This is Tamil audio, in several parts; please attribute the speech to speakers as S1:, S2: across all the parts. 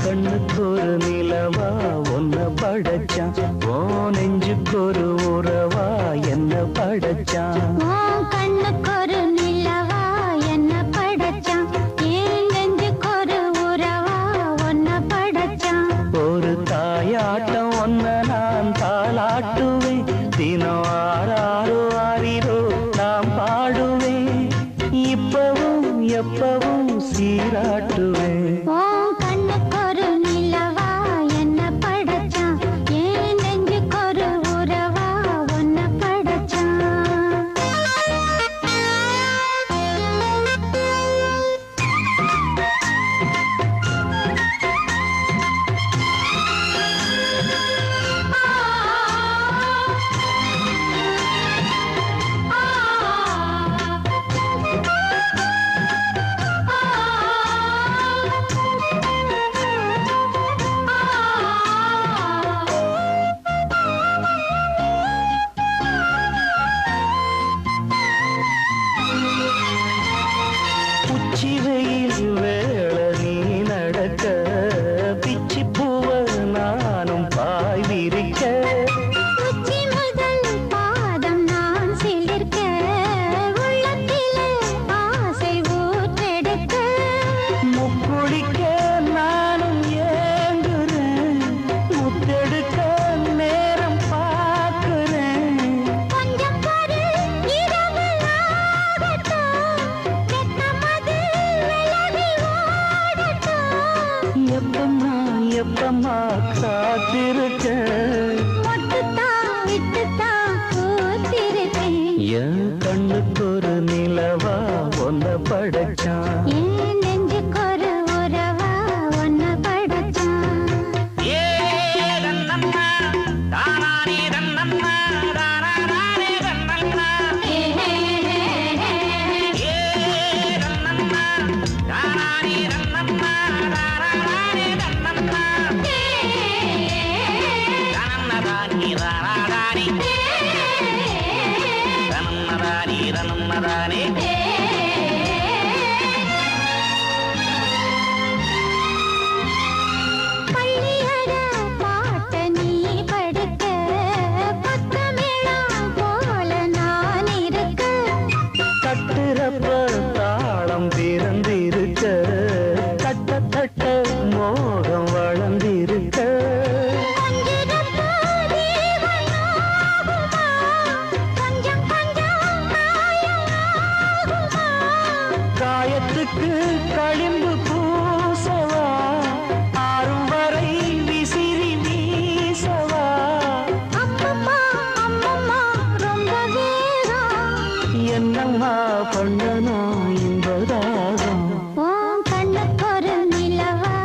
S1: கண்ணுக்கு ஒரு நிலவா ஒன்ன படைச்சான், ஓ நெஞ்சுக்கு ஒரு உறவா என்ன படைச்சான்.
S2: கண்ணுக்கு ஒரு நிலவா என்ன படைச்சான், ஏன் நெஞ்சுக்கு ஒரு உறவா ஒன்ன படைச்சான்.
S1: ஒரு தாயாட்டம் ஒன்ன நான் தாளாட்டுவேன், தினம் ஆறாரோ ஆறிரோ நான் பாடுவேன், இப்பவும் எப்பவும் சீராட்டுவேன். உச்சிவெயில் வேள நீ நடக்க, பிச்சி பூவ நானும் பாய் விரிக்க,
S2: உச்சி முதல் பாதம் நான் சிலிர்க்க, உள்ளத்திலே ஆசை ஊற்றெடுக்க,
S1: முக்குளிக்க நானும் ஏங்குறேன், முத்தெடுக்க நேரம் பார்க்கிறேன்.
S2: கொஞ்சம் பாரு இரவு ஆகட்டும், வெட்கமது விலகி ஓடட்டும்.
S1: எப்பம்மா எப்பம்மா காத்திருக்க,
S2: மொட்டுத்தான் விட்டுத்தான் பூத்திருக்கேன்.
S1: என் கண்ணுக்கு ஒரு நிலவா ஒன்ன படைச்சான்.
S2: ஏன் நெஞ்சுக்கு ஒரு உறவா ஒன்ன படைச்சான். பள்ளியற பாட்ட நீ படுக்க, பக்கமெல்லாம் போல நான் இருக்க,
S1: தட்டுறப்ப தாளம் பிறந்திருக்க, தட்ட தட்ட மோகம் வளர்ந்திருக்க,
S2: கொஞ்சிருப்ப ஜீவன் ஆகுமா, கொஞ்சம் கொஞ்சம் காயமாகுமா.
S1: காயத்துக்கு களிம்பு பூசவா, ஆறும் வரை விசிறி வீசவா,
S2: அம்மம்மா அம்மம்மா ரொம்ப வேகம்,
S1: என்னம்மா பண்ணணும் இன்பதாகம்.
S2: உன் கண்ணுக்கு ஒரு நிலவா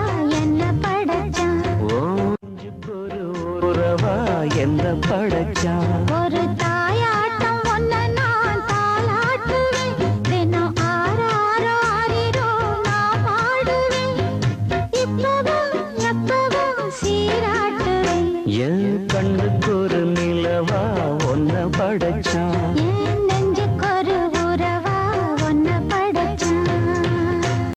S2: என்ன படைச்சான்,
S1: ஓ நெஞ்சுக்கு ஒரு உறவா என்ன படைச்சான்.
S2: ஒரு தாயாட்டம் ஒன்ன நான் தாளாட்டுவேன், தினம் ஆறாரோ ஆறிரோ நான் பாடுவேன், இப்பவும் எப்பவும் சீராட்டுவேன்.
S1: என் கண்ணுக்கு ஒரு நிலவா ஒன்ன படைச்சான்.